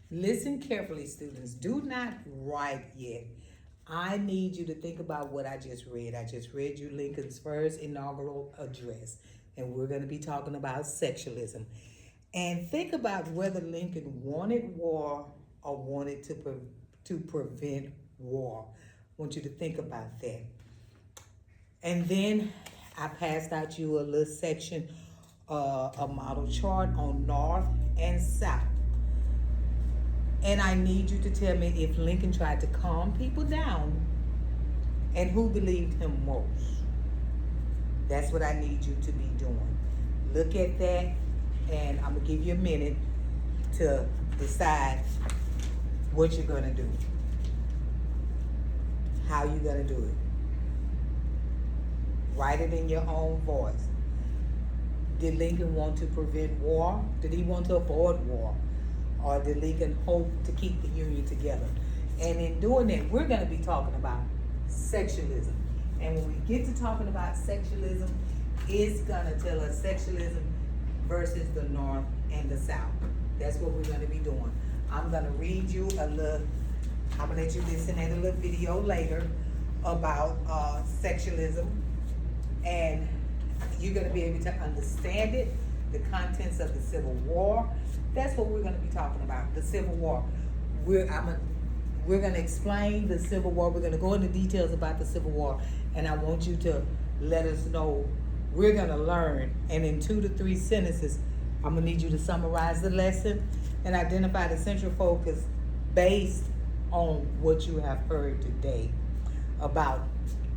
Listen carefully, students. Do not write yet. I need you to think about what I just read. I just read you Lincoln's first inaugural address, and we're going to be talking about sexualism. And think about whether Lincoln wanted war or wanted to prevent war. I want you to think about that. And then I passed out you a little section, a model chart on North and South. And I need you to tell me if Lincoln tried to calm people down and who believed him most. That's what I need you to be doing. Look at that, and I'm going to give you a minute to decide what you're going to do, how you're going to do it. Write it in your own voice. Did Lincoln want to prevent war? Did he want to avoid war? Or did Lincoln hope to keep the Union together? And in doing that, we're going to be talking about sexualism. And when we get to talking about sexualism, it's going to tell us sexualism versus the North and the South. That's what we're going to be doing. I'm going to read you a little, I'm going to let you listen at a little video later about sexualism. And you're going to be able to understand it, the contents of the Civil War. That's what we're going to be talking about, the Civil War. We're going to explain the Civil War. We're going to go into details about the Civil War, and I want you to let us know. We're going to learn, and in 2 to 3 sentences, I'm going to need you to summarize the lesson and identify the central focus based on what you have heard today about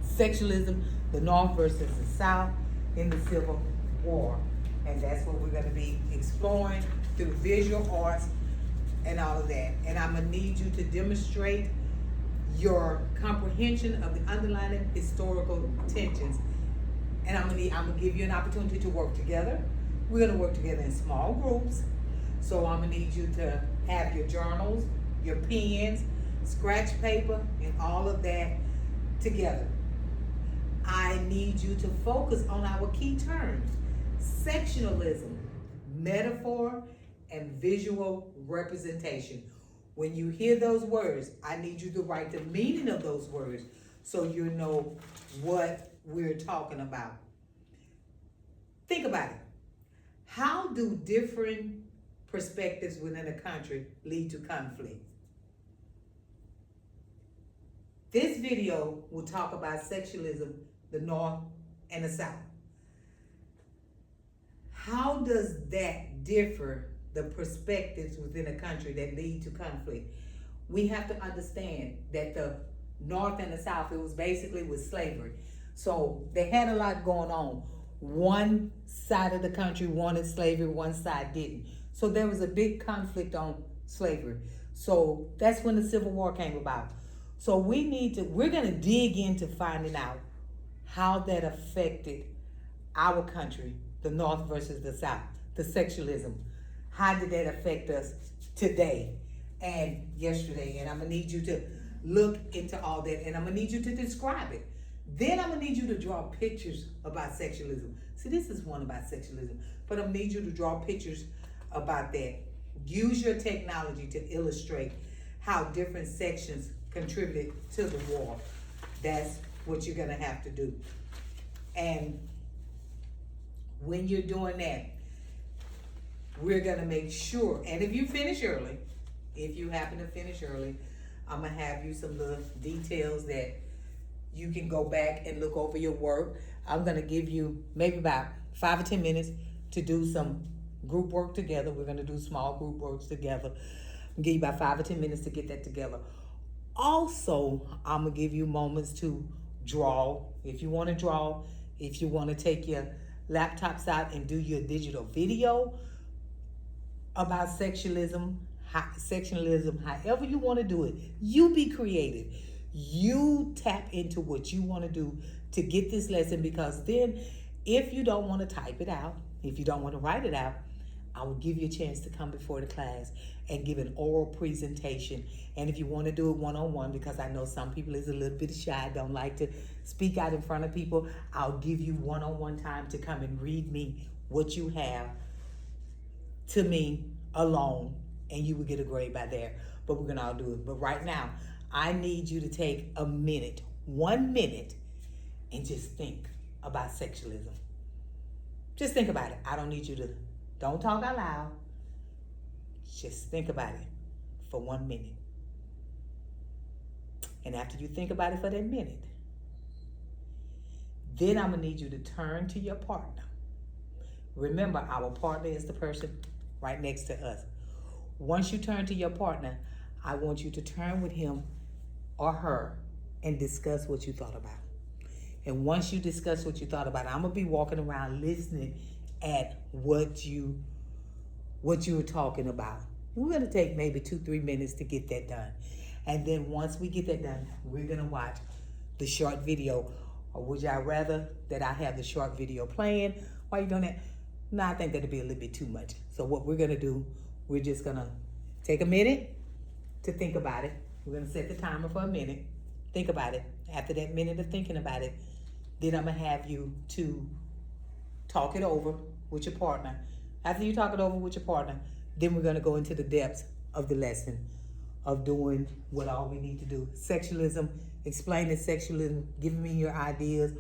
sexualism, the North versus the South in the Civil War. And that's what we're going to be exploring through visual arts and all of that. And I'm going to need you to demonstrate your comprehension of the underlying historical tensions. And I'm going to give you an opportunity to work together. We're going to work together in small groups. So I'm going to need you to have your journals, your pens, scratch paper, and all of that together. I need you to focus on our key terms: sectionalism, metaphor, and visual representation. When you hear those words, I need you to write the meaning of those words so you know what we're talking about. Think about it. How do different perspectives within a country lead to conflict? This video will talk about sexualism, the North and the South. How does that differ the perspectives within a country that lead to conflict? We have to understand that the North and the South, it was basically with slavery. So they had a lot going on. One side of the country wanted slavery, one side didn't. So there was a big conflict on slavery. So that's when the Civil War came about. So we're going to dig into finding out how that affected our country, the North versus the South, the sexualism. How did that affect us today and yesterday? And I'm going to need you to look into all that, and I'm going to need you to describe it. Then I'm going to need you to draw pictures about sexualism. See, this is one about sexualism, but I'm going to need you to draw pictures about that. Use your technology to illustrate how different sections contributed to the war. That's what you're going to have to do. And when you're doing that, we're going to make sure, and if you finish early, if you happen to finish early, I'm going to have you some little details that you can go back and look over your work. I'm going to give you maybe about 5 or 10 minutes to do some group work together. We're going to do small group works together. I'll give you about 5 or 10 minutes to get that together. Also, I'm going to give you moments to draw. If you want to draw, if you want to take your laptops out and do your digital video about sexualism, however you want to do it, you be creative. You tap into what you want to do to get this lesson, because then if you don't want to type it out, if you don't want to write it out, I will give you a chance to come before the class and give an oral presentation. And if you want to do it one-on-one, because I know some people is a little bit shy, don't like to speak out in front of people, I'll give you one-on-one time to come and read me what you have to me alone and you will get a grade by there. But we're gonna all do it. But right now, I need you to take a minute, 1 minute, and just think about sexualism. Just think about it. I don't need you to, don't talk out loud. Just think about it for 1 minute. And after you think about it for that minute, then I'm gonna need you to turn to your partner. Remember, our partner is the person right next to us. Once you turn to your partner, I want you to turn with him or her and discuss what you thought about. And once you discuss what you thought about, I'm gonna be walking around listening at what you were talking about. We're gonna take maybe 2-3 minutes to get that done. And then once we get that done, we're gonna watch the short video. Or would y'all rather that I have the short video playing while you're doing that? No, I think that'd be a little bit too much. So what we're gonna do, we're just gonna take a minute to think about it. We're gonna set the timer for a minute. Think about it. After that minute of thinking about it, then I'm gonna have you to talk it over with your partner. After you talk it over with your partner, then we're gonna go into the depths of the lesson of doing what all we need to do. Sexualism, explaining sexualism, giving me your ideas,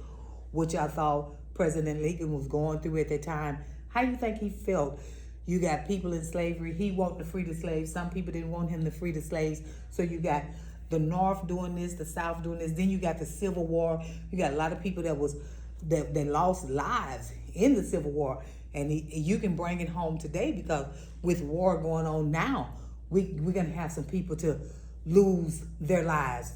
what y'all thought President Lincoln was going through at that time. How you think he felt? You got people in slavery. He wanted to free the slaves. Some people didn't want him to free the slaves. So you got the North doing this, the South doing this. Then you got the Civil War. You got a lot of people that lost lives in the Civil War. And you can bring it home today because with war going on now, we're going to have some people to lose their lives.